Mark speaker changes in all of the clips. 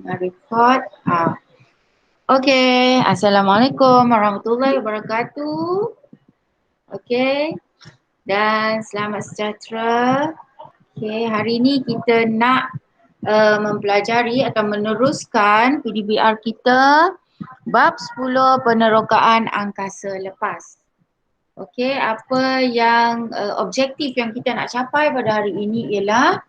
Speaker 1: Record. Okey, Assalamualaikum warahmatullahi wabarakatuh. Okey, dan selamat sejahtera. Okey, hari ini kita nak mempelajari atau meneruskan PDBR kita bab 10 penerokaan angkasa lepas. Okey, apa yang objektif yang kita nak capai pada hari ini ialah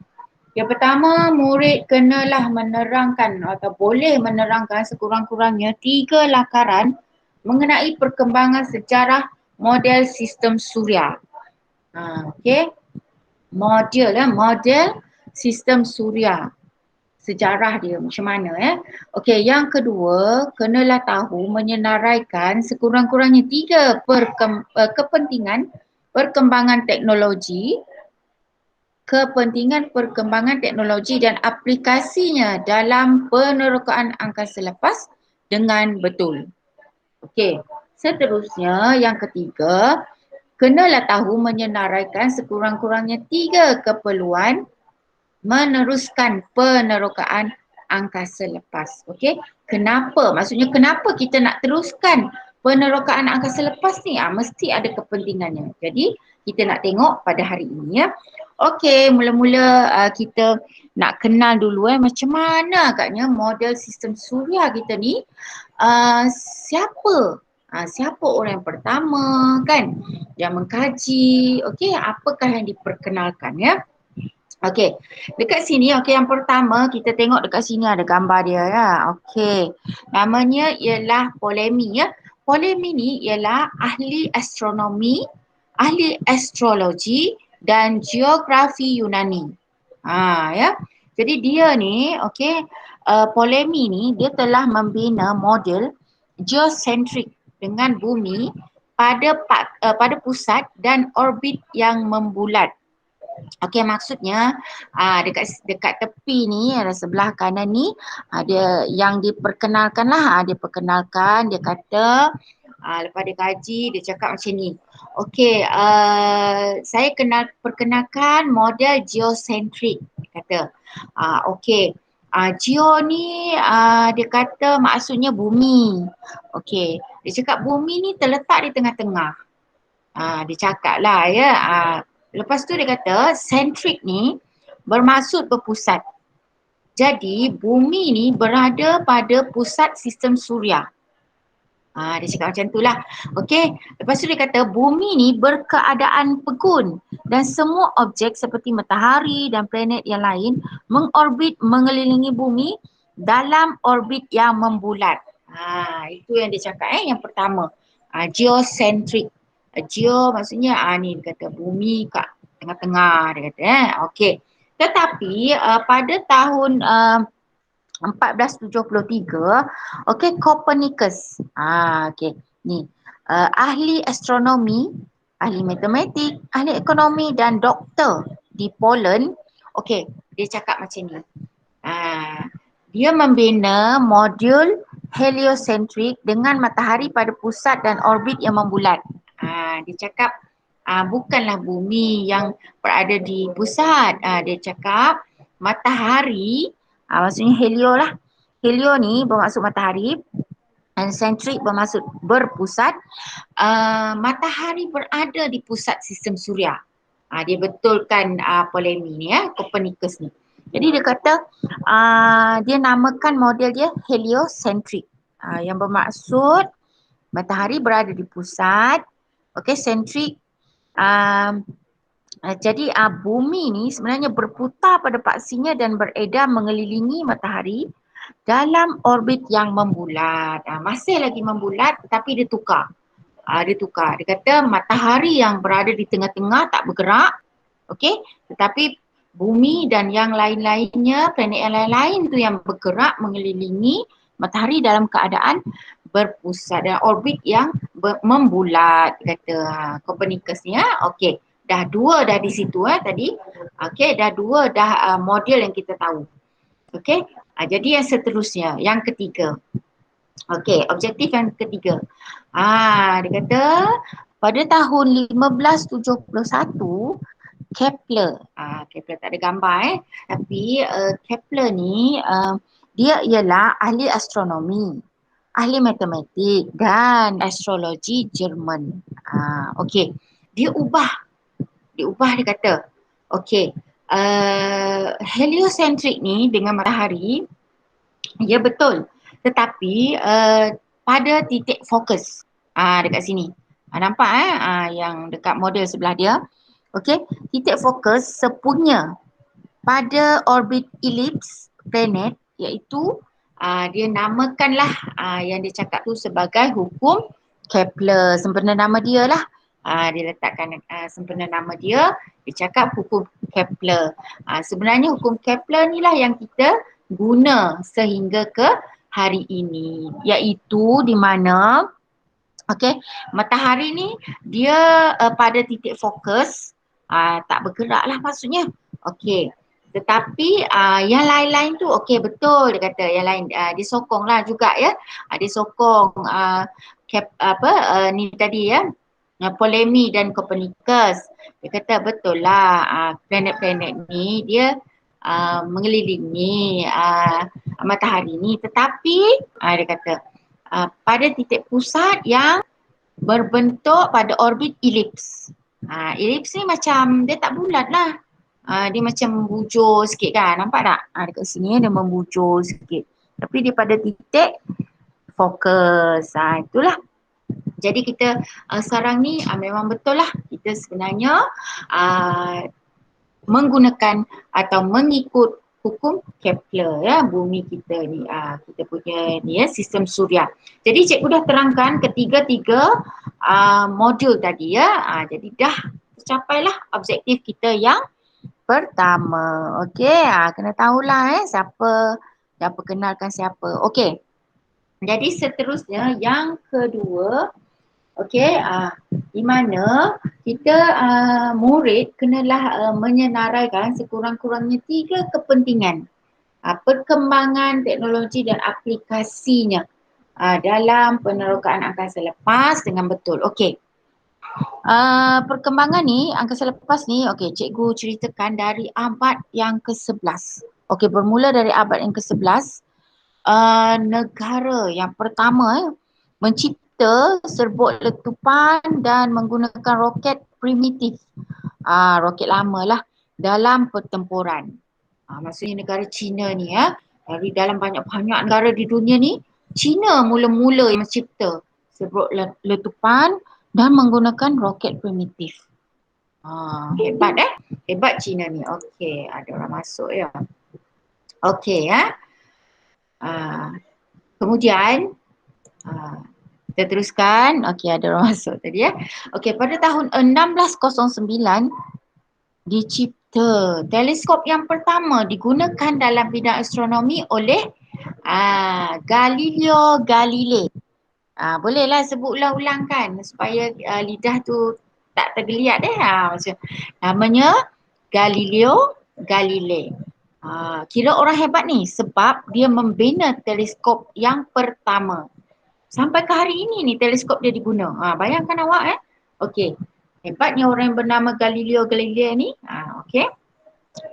Speaker 1: yang pertama, murid kenalah menerangkan atau boleh menerangkan sekurang-kurangnya 3 lakaran mengenai perkembangan sejarah model sistem suria. Okey. Model sistem suria. Sejarah dia macam mana Okey, yang kedua, kenalah tahu menyenaraikan sekurang-kurangnya 3 kepentingan perkembangan teknologi dan aplikasinya dalam penerokaan angkasa lepas dengan betul. Okey, seterusnya yang ketiga, kenalah tahu menyenaraikan sekurang-kurangnya 3 keperluan meneruskan penerokaan angkasa lepas. Okey, kenapa? Maksudnya kenapa kita nak teruskan penerokaan angkasa lepas ni? Mesti ada kepentingannya. Jadi kita nak tengok pada hari ini Okey, mula-mula kita nak kenal dulu macam mana agaknya model sistem suria kita ni. Siapa? Siapa orang yang pertama kan yang mengkaji? Okey, apakah yang diperkenalkan Okey, dekat sini yang pertama kita tengok dekat sini ada gambar dia Okey, namanya ialah Ptolemy Ptolemy ni ialah ahli astronomi, ahli astrologi dan geografi Yunani. Jadi dia ni Ptolemy ni dia telah membina model geocentrik dengan bumi pada pusat dan orbit yang membulat. Okey, maksudnya dekat tepi ni ada sebelah kanan ni ada yang diperkenalkan dia perkenalkan, dia kata lepas dia kaji dia cakap macam ni. Okey, saya perkenalkan model geocentrik, dia kata. Okey, geo ni dia kata maksudnya bumi. Okey, dia cakap bumi ni terletak di tengah-tengah. Dia cakap lah lepas tu dia kata sentrik ni bermaksud berpusat. Jadi bumi ni berada pada pusat sistem suria. Dia cakap macam tu lah. Okey, lepas tu dia kata bumi ni berkeadaan pegun dan semua objek seperti matahari dan planet yang lain mengorbit mengelilingi bumi dalam orbit yang membulat. Itu yang dia cakap yang pertama. Geocentrik. Geo maksudnya ni dia kata bumi kat tengah-tengah dia kata Okey. Tetapi pada tahun 1473 Copernicus ni ahli astronomi, ahli matematik, ahli ekonomi dan doktor di Poland. Okey, dia cakap macam ni. Dia membina modul heliocentrik dengan matahari pada pusat dan orbit yang membulat. Dia cakap bukanlah bumi yang berada di pusat. Dia cakap matahari, maksudnya helio lah. Helio ni bermaksud matahari dan centric bermaksud berpusat. Matahari berada di pusat sistem suria. Dia betulkan Ptolemy ni Copernicus ni. Jadi dia kata dia namakan model dia heliocentrik. Yang bermaksud matahari berada di pusat. Okey, centric. Jadi bumi ni sebenarnya berputar pada paksinya dan beredar mengelilingi matahari dalam orbit yang membulat. Masih lagi membulat tapi dia tukar. Dia kata matahari yang berada di tengah-tengah tak bergerak. Okey, tetapi bumi dan yang lain-lainnya, planet yang lain-lain tu yang bergerak mengelilingi matahari dalam keadaan berpusat dan orbit yang membulat, kata Copernicus ni Okey, dah dua dah di situ tadi. Okey, dah dua dah model yang kita tahu. Okey, jadi yang seterusnya, yang ketiga. Okey, objektif yang ketiga. Dia kata pada tahun 1571 Kepler. Kepler tak ada gambar Tapi Kepler ni dia ialah ahli astronomi, ahli matematik dan astrologi Jerman. Okey. Dia ubah dia kata. Okey. Heliocentric ni dengan matahari, ya betul. Tetapi pada titik fokus dekat sini. Nampak yang dekat model sebelah dia. Okey, titik fokus sepunya pada orbit ellipse planet, iaitu dia namakanlah yang dia cakap tu sebagai hukum Kepler. Sempena nama dia lah. Dia letakkan sempena nama dia, dia cakap hukum Kepler. Sebenarnya hukum Kepler ni lah yang kita guna sehingga ke hari ini, iaitu di mana matahari ni dia pada titik fokus, tak bergerak lah maksudnya. Tetapi yang lain-lain tu betul dia kata, yang lain dia sokong lah juga ya. Dia sokong ni tadi ya, Ptolemy dan Copernicus. Dia kata betul lah, planet-planet ni dia mengelilingi matahari ni, tetapi dia kata pada titik pusat yang berbentuk pada orbit ellipse. Ellipse ni macam dia tak bulat lah. Dia macam membujur sikit kan, nampak tak? Dekat sini dia membujur sikit. Tapi dia pada titik fokus. Itulah. Jadi kita sekarang ni memang betul lah, kita sebenarnya menggunakan atau mengikut hukum Kepler ya, bumi kita ni, kita punya ni ya, sistem suria. Jadi cikgu dah terangkan ketiga-tiga modul tadi ya. Jadi dah tercapailah objektif kita yang pertama. Okey, kena tahulah siapa kenalkan siapa. Okey. Jadi seterusnya yang kedua, di mana kita murid kenalah menyenaraikan sekurang-kurangnya 3 kepentingan perkembangan teknologi dan aplikasinya dalam penerokaan angkasa lepas dengan betul. Okey. Perkembangan ni, angkasa lepas ni, cikgu ceritakan dari abad yang ke-11. Bermula dari abad yang ke-11, negara yang pertama mencipta serbuk letupan dan menggunakan roket primitif, roket lama lah, dalam pertempuran. Maksudnya negara China ni dari dalam banyak-banyak negara di dunia ni, China mula-mula yang mencipta serbuk letupan dan menggunakan roket primitif. Hebat hebat China ni. Okey, ada orang masuk ya. Okey kemudian kita teruskan. Okey, ada orang masuk tadi ya. Okey, pada tahun 1609 dicipta teleskop yang pertama digunakan dalam bidang astronomi oleh Galileo Galilei. Bolehlah sebut ulang-ulang kan supaya lidah tu tak tergeliat macam namanya Galileo Galilei. Kira orang hebat ni sebab dia membina teleskop yang pertama. Sampai ke hari ini ni teleskop dia diguna. Bayangkan awak Okey. Hebatnya orang yang bernama Galileo Galilei ni. Okey.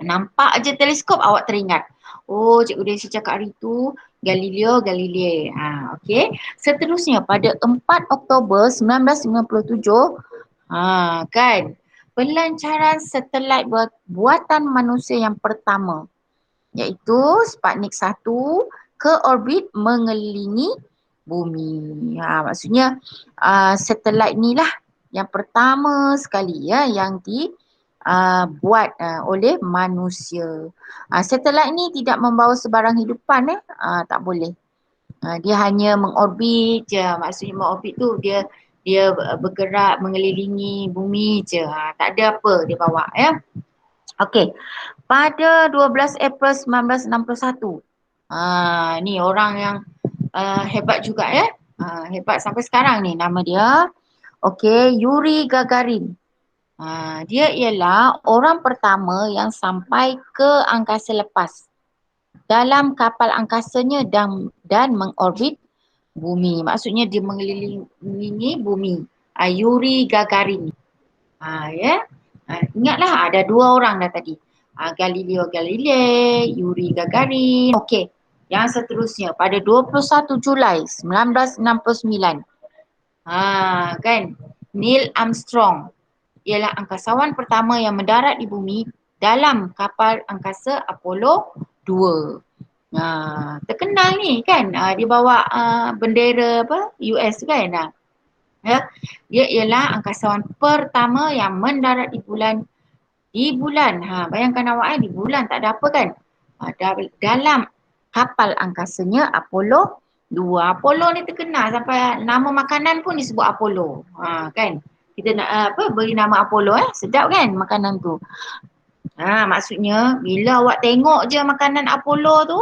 Speaker 1: Nampak aja teleskop awak teringat. Oh, Cikgu Desi cakap hari tu Galileo Galilei. Okey. Seterusnya pada 4 Oktober 1997 kan, pelancaran satelit buatan manusia yang pertama, iaitu Sputnik 1 ke orbit mengelilingi bumi. Maksudnya satelit ni lah yang pertama sekali yang buat oleh manusia. Satelit ni tidak membawa sebarang hidupan tak boleh. Dia hanya mengorbit je. Maksudnya mengorbit tu dia bergerak mengelilingi bumi je. Tak ada apa dia bawa Okey. Pada 12 April 1961. Ni orang yang hebat juga hebat sampai sekarang ni, nama dia Yuri Gagarin. Dia ialah orang pertama yang sampai ke angkasa lepas dalam kapal angkasanya dan mengorbit bumi. Maksudnya dia mengelilingi bumi. Yuri Gagarin. Ingatlah ada dua orang dah tadi. Galileo Galilei, Yuri Gagarin. Okey. Yang seterusnya pada 21 Julai 1969. Kan? Neil Armstrong ialah angkasawan pertama yang mendarat di bumi dalam kapal angkasa Apollo 2. Terkenal ni kan, dia bawa bendera US kan. Ya, dia ialah angkasawan pertama yang mendarat di bulan. Bayangkan awak di bulan tak ada apa kan. Dalam kapal angkasanya Apollo 2. Apollo ni terkenal sampai nama makanan pun disebut Apollo. Kan? Kita nak beri nama Apollo sedap kan makanan tu. Maksudnya bila awak tengok je makanan Apollo tu,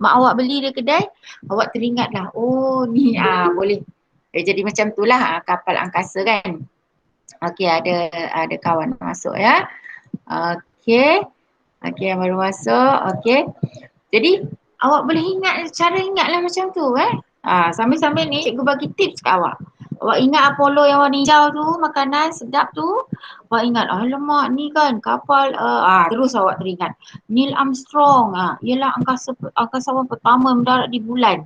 Speaker 1: mak awak beli di kedai, awak teringatlah, oh ni boleh. Jadi macam itulah kapal angkasa kan. Okey, ada kawan masuk ya. Okey. Okey, yang baru masuk. Okey. Jadi awak boleh ingatlah macam tu sambil-sambil ni cikgu bagi tips kat awak. Awak ingat Apollo yang warna hijau tu, makanan sedap tu. Awak ingat, alamak ni kan kapal, terus awak teringat. Neil Armstrong, ialah angkasawan pertama mendarat di bulan.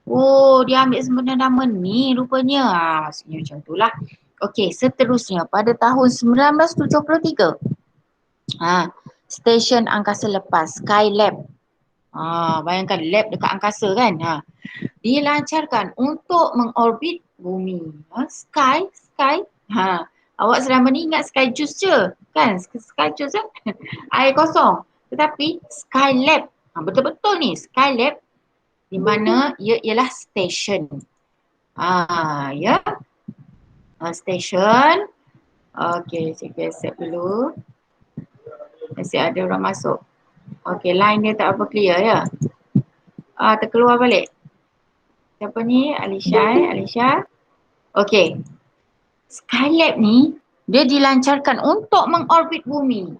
Speaker 1: Oh, dia ambil sebenarnya nama ni rupanya. Maksudnya macam tu lah. Okey, seterusnya pada tahun 1973. Stesen angkasa lepas, Skylab. Bayangkan lab dekat angkasa kan. Dilancarkan untuk mengorbit bumi. Sky. Awak selama ni ingat Sky Juice je kan? Sky Juice kan? Air kosong. Tetapi Skylab, betul-betul ni Skylab di mana ia ialah stesen. Ya. Stesen. Okey, saya accept dulu. Masih ada orang masuk. Okey, line dia tak apa clear ya. Terkeluar balik. Siapa ni? Alisha. Okey. Skylab ni dia dilancarkan untuk mengorbit bumi.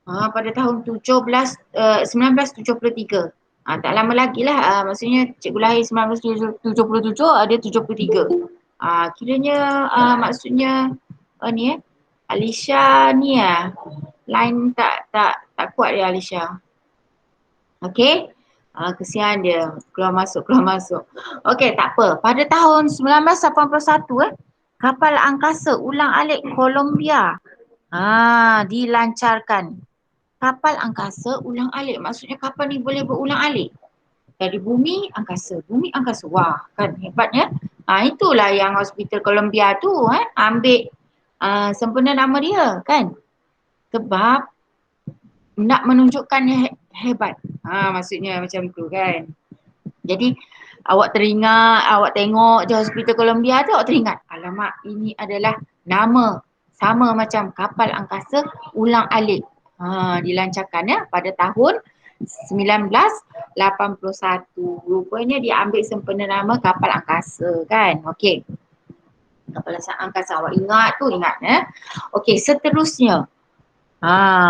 Speaker 1: Pada tahun 1973. Tak lama lagi lah. Maksudnya cikgu lahir 1977, dia 73. Kiranya maksudnya ni Alisha ni line tak kuat dia Alisha. Okey. Kesian dia keluar masuk. Okey, tak apa. Pada tahun 1981 kapal angkasa ulang-alik Columbia dilancarkan. Kapal angkasa ulang-alik maksudnya kapal ni boleh berulang-alik. Dari bumi angkasa. Wah, kan hebatnya. Itulah yang Hospital Columbia tu ambil sempena nama dia kan. Sebab nak menunjukkan hebat. Maksudnya macam tu kan. Jadi awak teringat, awak tengok je Hospital Columbia tu, awak teringat, alamak ini adalah nama sama macam kapal angkasa ulang-alik. Dilancarkan pada tahun 1981. Rupanya dia ambil sempena nama kapal angkasa kan. Okey. Kapal angkasa awak ingat tu, Okey, seterusnya.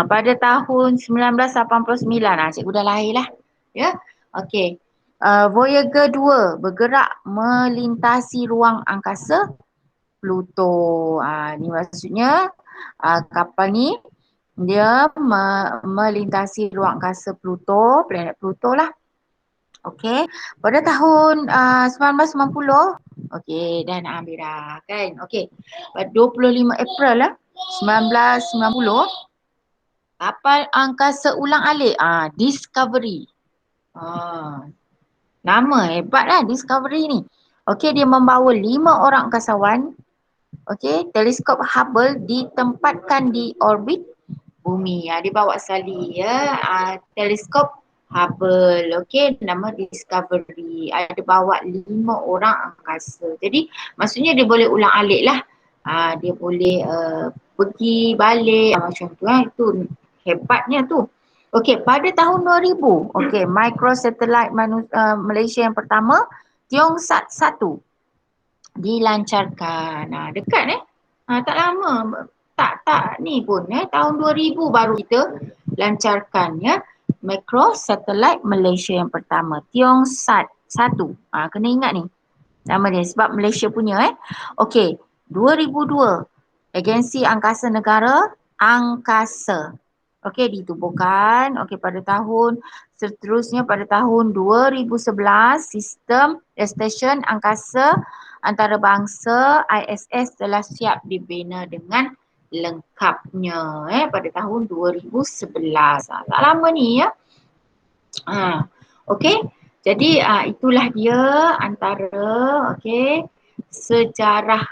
Speaker 1: Pada tahun 1989, cikgu dah lahir lah. Ya. Okey. Voyager 2 bergerak melintasi ruang angkasa Pluto. Ni maksudnya kapal ni dia melintasi ruang angkasa Pluto, planet Pluto lah. Okey. Pada tahun 1990, okey, dah nak ambil dah kan. Okey. Pada 25 April 1990, kapal angkasa ulang-alik Discovery. Nama hebat lah Discovery ni. Okey, dia membawa 5 orang angkasawan. Okey, teleskop Hubble ditempatkan di orbit bumi. Dia bawa sekali teleskop Hubble. Okey, nama Discovery. Ada bawa 5 orang angkasa. Jadi maksudnya dia boleh ulang-alik lah. Dia boleh pergi balik macam tu. Itu hebatnya tu. Okey, pada tahun 2000, microsatellite Malaysia yang pertama, Tiongsat 1 dilancarkan. Dekat tak lama. Tak ni pun tahun 2000 baru kita lancarkan microsatellite Malaysia yang pertama, Tiongsat 1. Kena ingat ni nama dia sebab Malaysia punya. Okey, 2002 Agensi Angkasa Negara angkasa. Okey, ditubuhkan pada tahun seterusnya pada tahun 2011 sistem stesen angkasa antarabangsa ISS telah siap dibina dengan lengkapnya pada tahun 2011. Tak lama ni ya. Okey. Jadi itulah dia antara sejarah.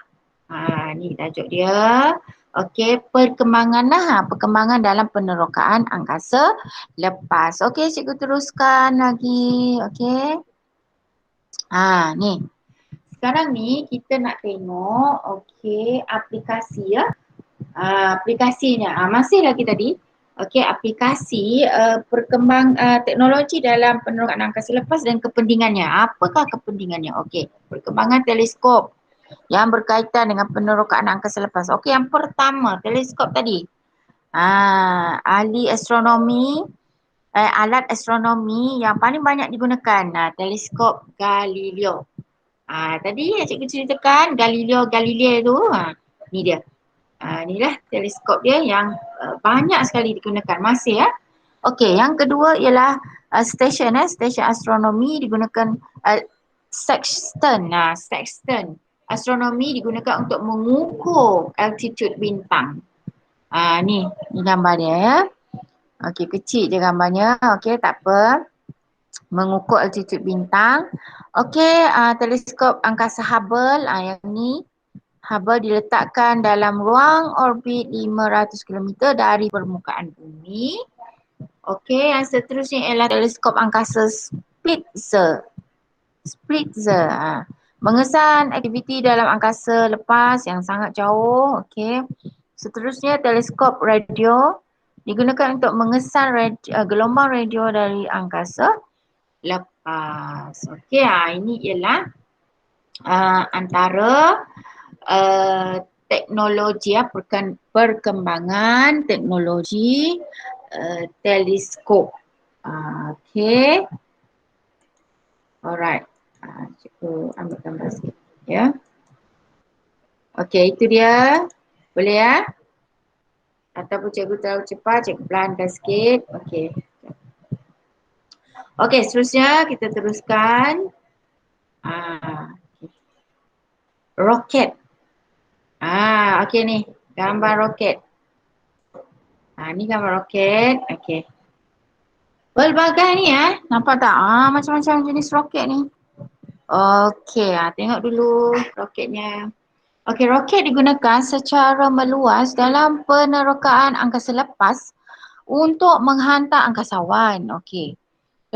Speaker 1: Ni tajuk dia. Okey, perkembangan dalam penerokaan angkasa lepas. Okey, cikgu teruskan lagi. Okey. Ni. Sekarang ni kita nak tengok aplikasi ya. Aplikasinya. Masih lagi tadi. Okey, aplikasi teknologi dalam penerokaan angkasa lepas dan kepentingannya. Apakah kepentingannya? Okey, perkembangan teleskop yang berkaitan dengan penerokaan angkasa lepas. Okey, yang pertama teleskop tadi. Ahli astronomi, alat astronomi yang paling banyak digunakan. Teleskop Galileo. Tadi yang cikgu ceritakan Galileo Galilei tu. Ni dia. Inilah teleskop dia yang banyak sekali digunakan masih ya. Okey, yang kedua ialah stesen astronomi digunakan sextant. Sextant astronomi digunakan untuk mengukur altitude bintang. Ni gambar dia ya. Okey, kecil je gambarnya. Okey, tak apa. Mengukur altitude bintang. Okey, teleskop angkasa Hubble yang ni. Hubble diletakkan dalam ruang orbit 500 km dari permukaan bumi. Okey, yang seterusnya ialah teleskop angkasa Spitzer. Mengesan aktiviti dalam angkasa lepas yang sangat jauh. Okey. Seterusnya teleskop radio digunakan untuk mengesan gelombang radio dari angkasa lepas. Okey, ini ialah antara teknologi perkembangan teknologi teleskop. Okey. Alright. Cikgu ambil gambar sikit ya. Okey, itu dia. Boleh ya? Ataupun cikgu terlalu cepat, cikgu pelankan sikit. Okey. Okey, seterusnya kita teruskan. Roket. Okey ni. Gambar roket. Ni gambar roket. Okey. Pelbagai ni nampak tak? Macam-macam jenis roket ni. Okey, tengok dulu roketnya. Okey, roket digunakan secara meluas dalam penerokaan angkasa lepas untuk menghantar angkasawan. Okey.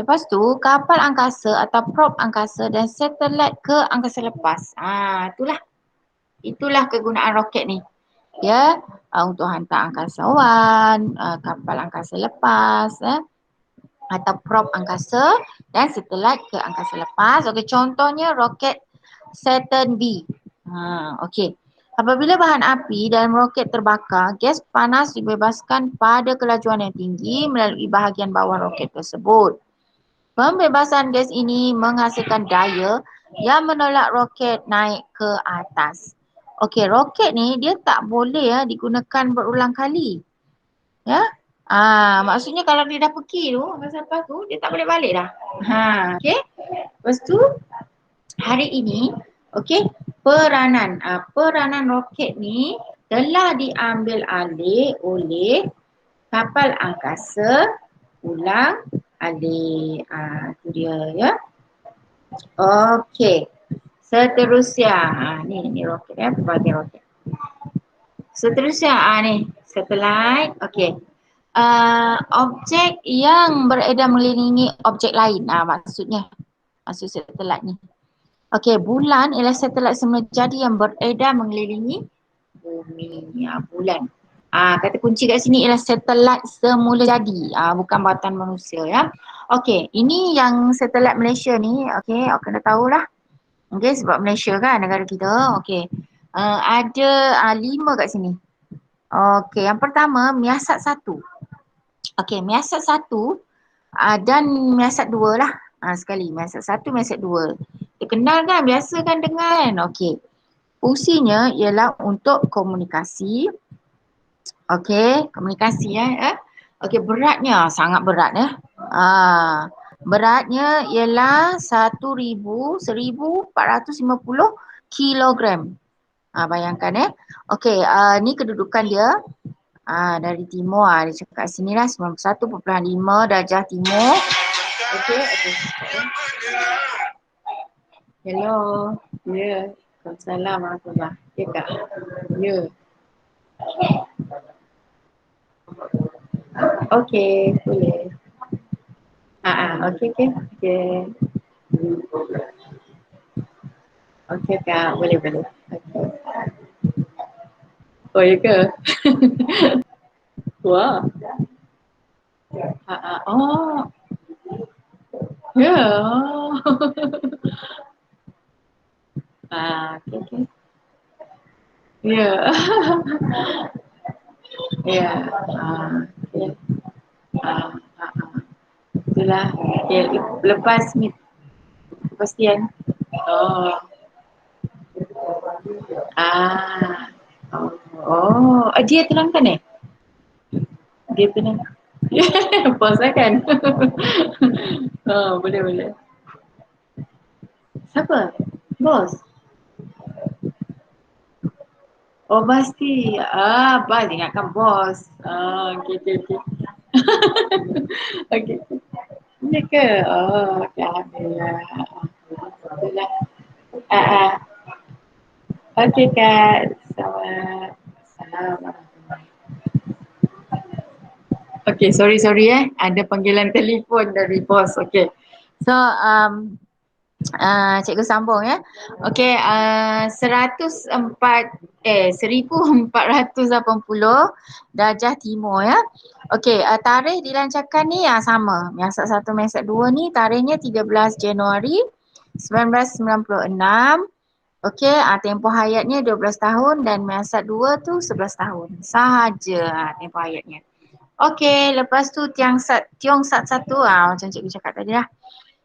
Speaker 1: Lepas tu, kapal angkasa atau probe angkasa dan satelit ke angkasa lepas. Itulah kegunaan roket ni. Ya, untuk hantar angkasawan, kapal angkasa lepas, atau probe angkasa dan satelit ke angkasa lepas. Okey, contohnya roket Saturn V. Okey. Apabila bahan api dalam roket terbakar, gas panas dibebaskan pada kelajuan yang tinggi melalui bahagian bawah roket tersebut. Pembebasan gas ini menghasilkan daya yang menolak roket naik ke atas. Okey, roket ni dia tak boleh digunakan berulang kali. Ya. Maksudnya kalau dia dah pergi tu, angkasa lepas tu, dia tak boleh balik dah. Okey. Lepas tu, hari ini, peranan roket ni telah diambil alih oleh kapal angkasa ulang alik. Itu dia ya. Okey. Seterusnya, ni roket pelbagai roket. Seterusnya, ni satelit. Okey. Objek yang beredar mengelilingi objek lain. Maksud satelit ni. Okey, bulan ialah satelit semula jadi yang beredar mengelilingi bumi. Bulan. Kata kunci kat sini ialah satelit semula jadi. Bukan buatan manusia ya. Okey, ini yang satelit Malaysia ni. Okey, kena tahulah. Okey, sebab Malaysia kan negara kita. Okey. Ada 5 kat sini. Okey, yang pertama Miasat 1. Okey, Miasat 1 dan Miasat 2 lah. Sekali, Miasat 1, Miasat 2. Terkenal kan, biasa kan dengar kan. Okey. Fungsinya ialah untuk komunikasi Okey, komunikasi ya. Okey, beratnya sangat berat ya. Ah, beratnya ialah 1,450 kilogram. Bayangkan Okey, ni kedudukan dia. Dari timur dia cakap sini lah 91.5 darjah timur. Okey, okey. Hello. Ya. Waalaikumsalam warahmatullahi. Ya Kak. Ya. Okey, boleh. Okey, okey. Okey. Okey Kak, boleh boleh. Okey. Oh ya ke? Wah. Oh. Ya. Okey okey. Ya. Ya. Ya. Ah, ah, ah. Itulah. Okay. Lepas ni kepastian. Oh. Ah. Oh. Oh. Dia terangkan Dia terang. Bos lah kan? Boleh boleh. Siapa? Bos? Oh pasti. Bas ingatkan bos. Okey okey okey. Okey. Ini ke? Oh, okey alhamdulillah. Alhamdulillah. Ah, ah. Okey Kak. Selamat. Salam. Okey, sorry ada panggilan telefon dari bos. Okey. So, cikgu sambung Okey, 1480 darjah timur Okey, tarikh dilancarkan ni sama. Miasat 1 Miasat 2 ni tarikhnya 13 Januari 1996. Okey, tempoh hayatnya 12 tahun dan Miasat 2 tu 11 tahun. Sahaja tempoh hayatnya. Okey, lepas tu Tiong Sat 1 macam cikgu cakap tadi lah.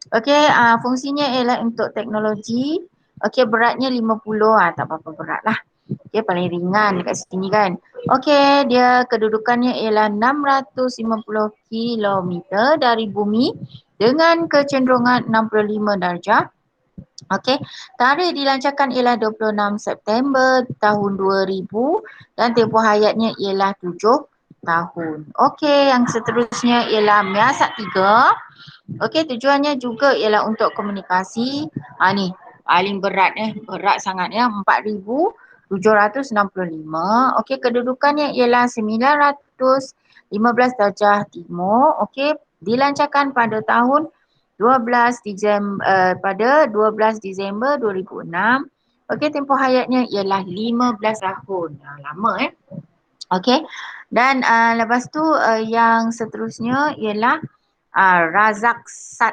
Speaker 1: Okey, fungsinya ialah untuk teknologi. Okey, beratnya 50, tak apa-apa berat lah. Okey, paling ringan dekat sini kan. Okey, dia kedudukannya ialah 650 kilometer dari bumi dengan kecenderungan 65 darjah. Okey, tarikh dilancarkan ialah 26 September tahun 2000 dan tempoh hayatnya ialah 7 tahun. Okey, yang seterusnya ialah Miasat 3. Okey, tujuannya juga ialah untuk komunikasi. Ni paling berat berat sangat 4,765. Okey, kedudukannya ialah 915 darjah timur. Okey, dilancarkan pada tahun 12 Disember 2006. Okey, tempoh hayatnya ialah 15 tahun. Lama Okey. Dan lepas tu yang seterusnya ialah Razak Sat.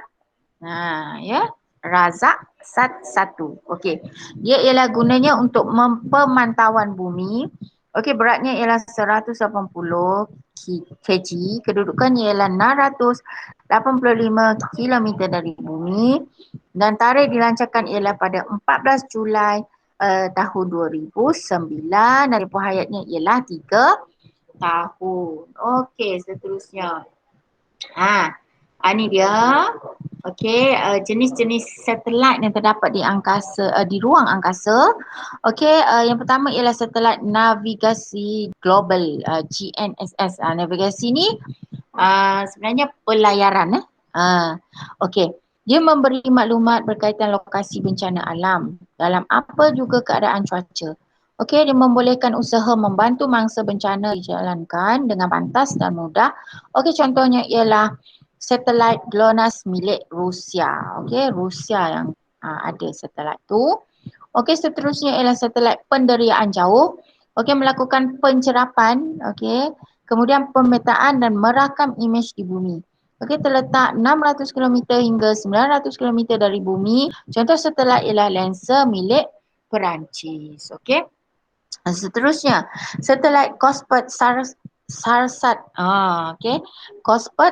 Speaker 1: Razak Sat 1. Okey. Dia ialah gunanya untuk pemantauan bumi. Okey, beratnya ialah 180 kg. Kedudukannya ialah 685 kilometer dari bumi. Dan tarikh dilancarkan ialah pada 14 Julai tahun 2009. Dan tempoh hayatnya ialah 3 tahun. Okey, seterusnya. Ni dia. Okey, jenis-jenis satelit yang terdapat di angkasa, di ruang angkasa. Okey, yang pertama ialah satelit navigasi global, GNSS. Navigasi ni sebenarnya pelayaran Okey. Dia memberi maklumat berkaitan lokasi bencana alam dalam apa juga keadaan cuaca. Okey, dia membolehkan usaha membantu mangsa bencana dijalankan dengan pantas dan mudah. Okey, contohnya ialah satelit GLONASS milik Rusia. Okey, Rusia yang ada satelit tu. Okey, seterusnya ialah satelit penderiaan jauh. Okey, melakukan pencerapan, okey, kemudian pemetaan dan merakam imej di bumi. Okey, terletak 600 km hingga 900 km dari bumi. Contoh satelit ialah Lancer milik Perancis. Okey. Seterusnya, satelit Sarsat. Okey.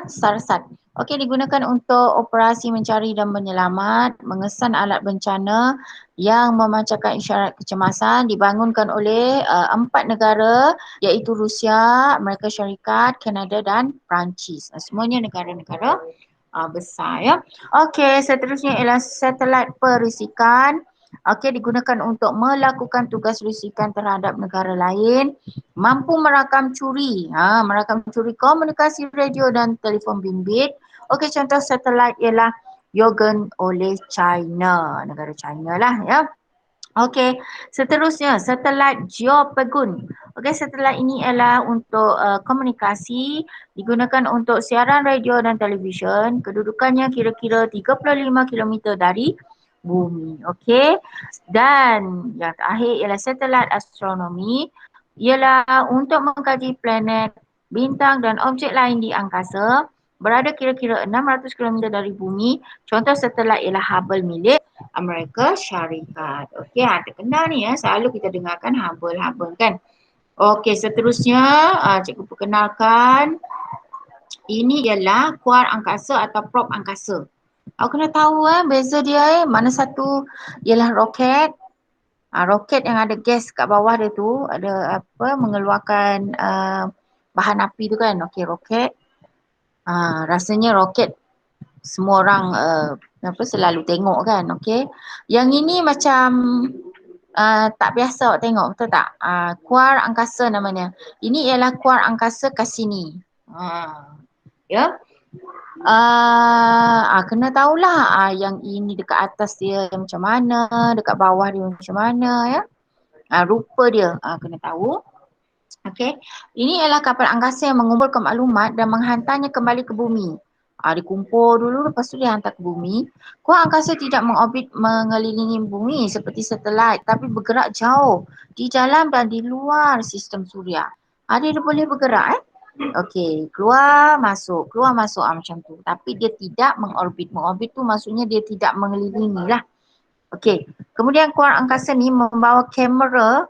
Speaker 1: Sarsat. Okey, digunakan untuk operasi mencari dan menyelamat, mengesan alat bencana yang memancarkan isyarat kecemasan, dibangunkan oleh 4 negara iaitu Rusia, Amerika Syarikat, Kanada dan Perancis. Semuanya negara-negara besar ya. Okey, seterusnya ialah satelit perisikan. Okey, digunakan untuk melakukan tugas risikan terhadap negara lain, mampu merakam curi komunikasi radio dan telefon bimbit. Okey, contoh satelit ialah Yogan oleh China, negara China lah ya. Okey, seterusnya satelit Geopegun. Okey, satelit ini ialah untuk komunikasi, digunakan untuk siaran radio dan televisyen. Kedudukannya kira-kira 35 kilometer dari bumi. Okey. Dan yang terakhir ialah satelit astronomi, ialah untuk mengkaji planet, bintang dan objek lain di angkasa. Berada kira-kira 600 kilometer dari bumi. Contoh satelit ialah Hubble milik Amerika Syarikat. Okey, terkenal ni ya. Selalu kita dengarkan Hubble kan. Okey, seterusnya cikgu perkenalkan. Ini ialah kuar angkasa atau prop angkasa. Aku kena tahu beza dia mana satu ialah roket. Roket yang ada gas kat bawah dia tu ada mengeluarkan bahan api tu kan. Okey, roket. Rasanya roket semua orang selalu tengok kan, okey. Yang ini macam tak biasa awak tengok, betul tak? Kuar angkasa namanya. Ini ialah kuar angkasa Cassini. Ya. Kena tahulah yang ini dekat atas dia macam mana, dekat bawah dia macam mana ya. Rupa dia kena tahu. Okey. Ini ialah kapal angkasa yang mengumpulkan maklumat dan menghantarnya kembali ke bumi. Dikumpul dulu lepas tu dia hantar ke bumi. Kuar angkasa tidak mengorbit mengelilingi bumi seperti satelit tapi bergerak jauh di dalam dan di luar sistem suria. Dia boleh bergerak Okey, keluar masuk macam tu. Tapi dia tidak mengorbit. Mengorbit tu maksudnya dia tidak mengelilingi lah. Okey, kemudian kuar angkasa ni membawa kamera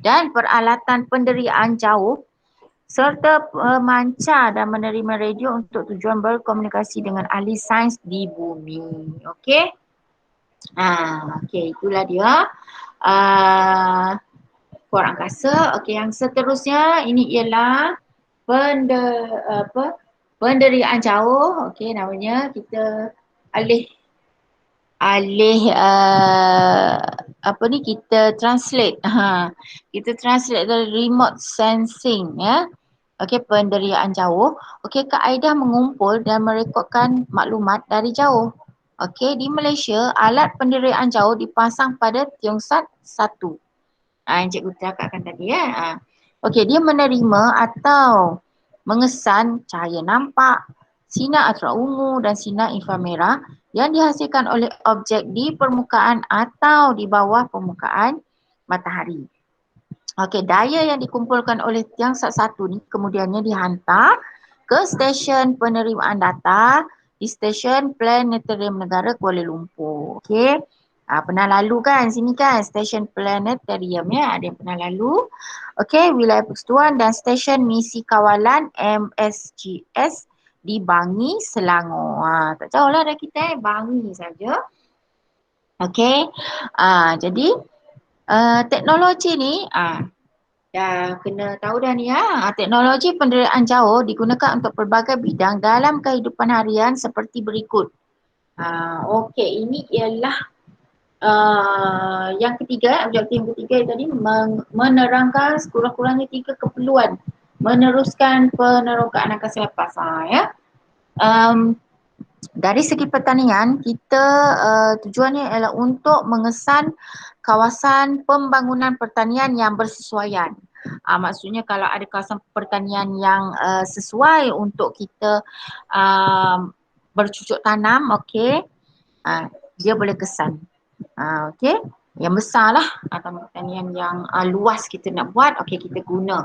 Speaker 1: dan peralatan penderiaan jauh serta pemancar dan menerima radio untuk tujuan berkomunikasi dengan ahli sains di bumi. Okey. Okey, itulah dia. Kuar angkasa. Okey, yang seterusnya ini ialah penderiaan jauh. Okey, namanya kita alih kita translate. Kita translate dari remote sensing ya. Okey, penderiaan jauh. Okey, kaedah mengumpul dan merekodkan maklumat dari jauh. Okey, di Malaysia alat penderiaan jauh dipasang pada Tiongsan 1. Yang cikgu cakapkan tadi ya. Okey, dia menerima atau mengesan cahaya nampak, sinar ultraviolet dan sinar inframerah yang dihasilkan oleh objek di permukaan atau di bawah permukaan matahari. Okey, daya yang dikumpulkan oleh Tiangsat 1 ni kemudiannya dihantar ke stesen penerimaan data di stesen planetarium negara Kuala Lumpur. Okey. Pernah lalu kan sini kan stesen planetarium ya, ada yang pernah lalu. Okey, wilayah persekutuan dan stesen misi kawalan MSGS di Bangi, Selangor. Tak jauh lah dari kita Bangi saja. Okey. Jadi teknologi ni dah kena tahu dah ni ya. Teknologi penderiaan jauh digunakan untuk pelbagai bidang dalam kehidupan harian seperti berikut. Okey, ini ialah yang ketiga, objektif yang ketiga tadi menerangkan sekurang-kurangnya 3 keperluan meneruskan penerokaan angkasa lepas. Ya. Dari segi pertanian, kita tujuannya ialah untuk mengesan kawasan pembangunan pertanian yang bersesuaian. Maksudnya kalau ada kawasan pertanian yang sesuai untuk kita bercucuk tanam, okey, dia boleh kesan. Okey, yang besar lah atau pertanian yang luas kita nak buat, okey kita guna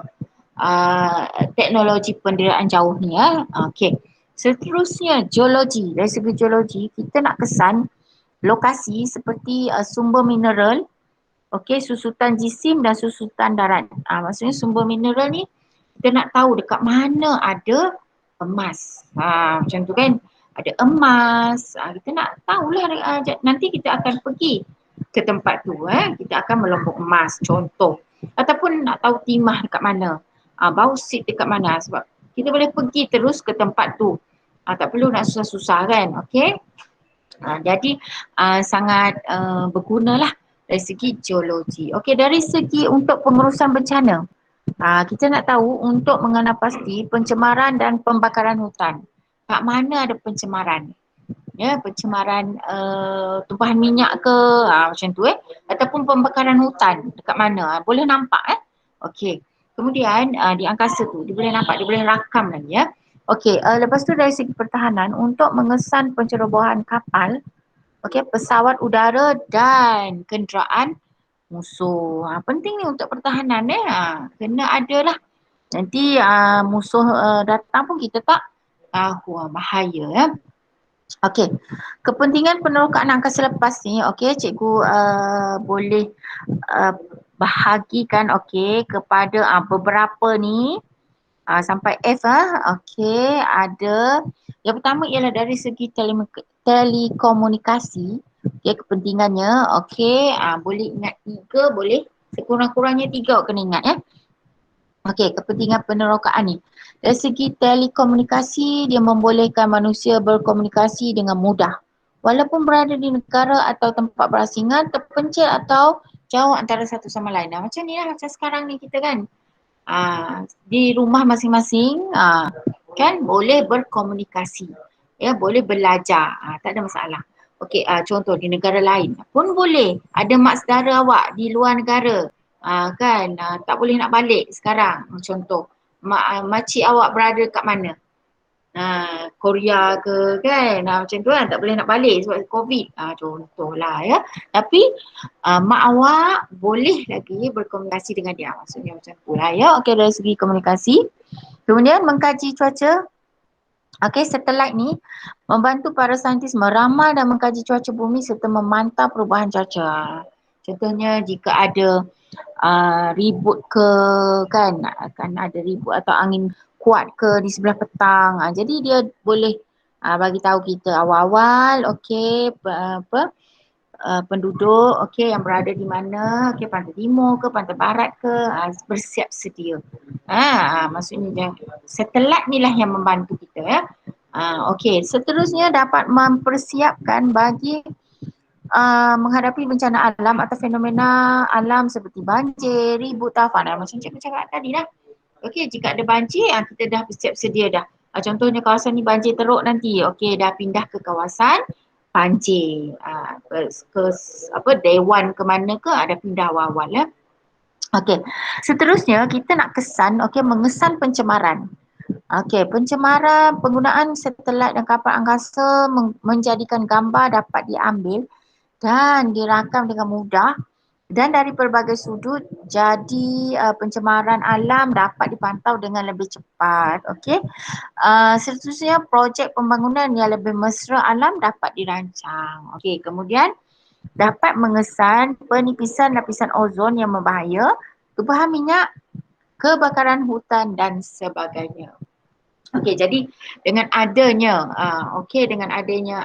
Speaker 1: teknologi penderiaan jauh ni ya. Okey. Seterusnya geologi. Dari segi geologi kita nak kesan lokasi seperti sumber mineral, okey, susutan jisim dan susutan darat. Maksudnya sumber mineral ni kita nak tahu dekat mana ada emas. Macam tu kan. Ada emas. Kita nak tahulah nanti kita akan pergi ke tempat tu. Kita akan melombok emas contoh. Ataupun nak tahu timah dekat mana. Bausit dekat mana. Sebab kita boleh pergi terus ke tempat tu. Tak perlu nak susah-susah kan. Okay. Jadi sangat bergunalah dari segi geologi. Okey, dari segi untuk pengurusan bencana. Kita nak tahu untuk mengenal pasti pencemaran dan pembakaran hutan. Kat mana ada pencemaran? Ya, pencemaran tumpahan minyak ke macam tu ataupun pembakaran hutan dekat mana? Boleh nampak Okey. Kemudian di angkasa tu dia boleh nampak, dia boleh rakam lagi ya. Okey, lepas tu dari segi pertahanan untuk mengesan pencerobohan kapal, pesawat udara dan kenderaan musuh. Penting ni untuk pertahanan kena ada lah. Nanti musuh datang pun kita tak tahu bahaya ya. Okey, kepentingan penerokaan angkasa lepas ni, cikgu boleh bahagikan kepada beberapa ni sampai F okey, ada yang pertama ialah dari segi telekomunikasi. Kepentingannya boleh ingat 3, boleh sekurang-kurangnya 3 kena ingat Okey, kepentingan penerokaan ni. Dari segi telekomunikasi, dia membolehkan manusia berkomunikasi dengan mudah. Walaupun berada di negara atau tempat berasingan, terpencil atau jauh antara satu sama lain. Macam ni lah, macam sekarang ni kita kan. Di rumah masing-masing kan boleh berkomunikasi, boleh belajar, tak ada masalah. Okey, contoh di negara lain pun boleh. Ada mak saudara awak di luar negara kan tak boleh nak balik sekarang. Contoh makcik awak berada kat mana? Korea ke kan, macam tu kan, tak boleh nak balik sebab COVID contohlah ya. Tapi mak awak boleh lagi berkomunikasi dengan dia, maksudnya macam tu lah ya. Okey, dari segi komunikasi. Kemudian mengkaji cuaca. Satelit ni membantu para saintis meramal dan mengkaji cuaca bumi serta memantau perubahan cuaca. Contohnya jika ada ribut ke kan, akan ada ribut atau angin kuat ke di sebelah petang. Jadi dia boleh bagi tahu kita awal-awal penduduk yang berada di mana, pantai timur ke pantai barat ke bersiap sedia. Maksudnya satelit ni lah yang membantu kita ya. Seterusnya dapat mempersiapkan bagi menghadapi bencana alam atau fenomena alam seperti banjir, ribut, taufan. Macam cikgu cakap tadi dah. Jika ada banjir, kita dah bersiap sedia dah. Contohnya kawasan ni banjir teruk nanti. Dah pindah ke kawasan banjir. Ke Dewan ke mana ke, ada pindah awal-awal ya. Seterusnya kita nak kesan, mengesan pencemaran. Pencemaran penggunaan satelit dan kapal angkasa menjadikan gambar dapat diambil dan dirakam dengan mudah dan dari pelbagai sudut, jadi pencemaran alam dapat dipantau dengan lebih cepat. Seterusnya projek pembangunan yang lebih mesra alam dapat dirancang. Kemudian dapat mengesan penipisan lapisan ozon yang berbahaya, tumpahan minyak, kebakaran hutan dan sebagainya. Jadi dengan adanya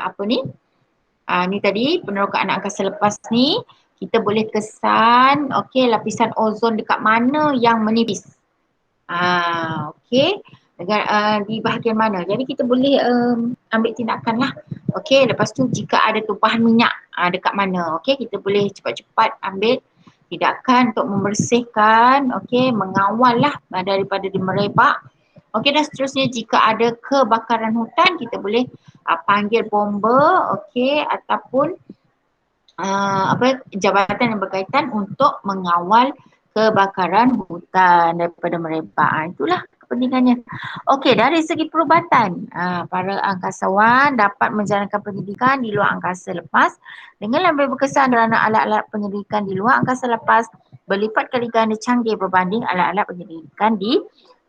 Speaker 1: apa ni? Ni tadi penerokaan angkasa lepas ni, kita boleh kesan lapisan ozon dekat mana yang menipis. Di bahagian mana. Jadi kita boleh ambil tindakan lah. Lepas tu jika ada tumpahan minyak dekat mana, kita boleh cepat-cepat ambil tindakan untuk membersihkan, mengawal lah daripada dia merebak. Dan seterusnya jika ada kebakaran hutan, kita boleh panggil bomba ataupun jabatan yang berkaitan untuk mengawal kebakaran hutan daripada merebak. Itulah kepentingannya. Dari segi perubatan, para angkasawan dapat menjalankan pendidikan di luar angkasa lepas dengan lebih berkesan kerana alat-alat penyelidikan di luar angkasa lepas berlipat kali ganda canggih berbanding alat-alat penyelidikan di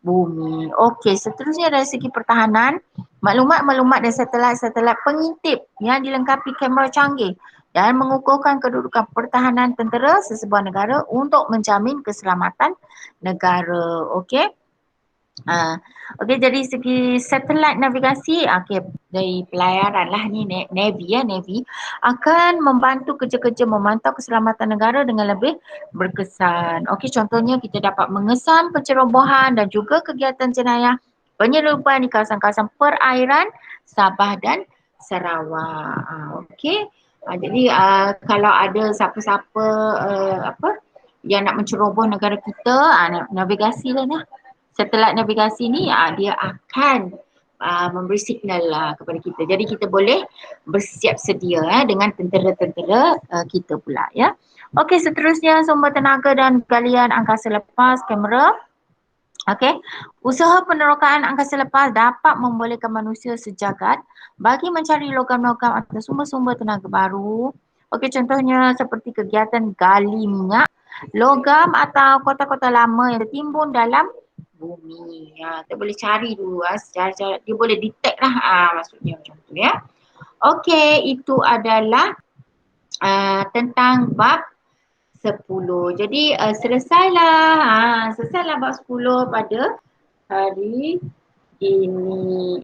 Speaker 1: bumi. Seterusnya dari segi pertahanan, maklumat-maklumat dan satelit-satelit pengintip yang dilengkapi kamera canggih dan mengukuhkan kedudukan pertahanan tentera sesebuah negara untuk menjamin keselamatan negara. Okey, dari segi satelit navigasi, okey, dari pelayaran lah ni, Navy ya, Navy akan membantu kerja-kerja memantau keselamatan negara dengan lebih berkesan. Okey, contohnya kita dapat mengesan pencerobohan dan juga kegiatan jenayah penyeludupan di kawasan-kawasan perairan Sabah dan Sarawak. Okey. Jadi kalau ada siapa-siapa yang nak menceroboh negara kita, navigasi lah ni. Satelit navigasi ni dia akan memberi signal kepada kita. Jadi kita boleh bersiap sedia dengan tentera-tentera kita pula ya. Okey, seterusnya sumber tenaga dan galian angkasa lepas kamera. Okey, usaha penerokaan angkasa lepas dapat membolehkan manusia sejagat bagi mencari logam-logam atau sumber-sumber tenaga baru. Okey, contohnya seperti kegiatan gali minyak, logam atau kota-kota lama yang tertimbun dalam bumi. Kita boleh cari dulu secara dia boleh detect lah maksudnya macam tu ya. Okey, itu adalah tentang bab 10. Jadi selesailah bab 10 pada hari ini.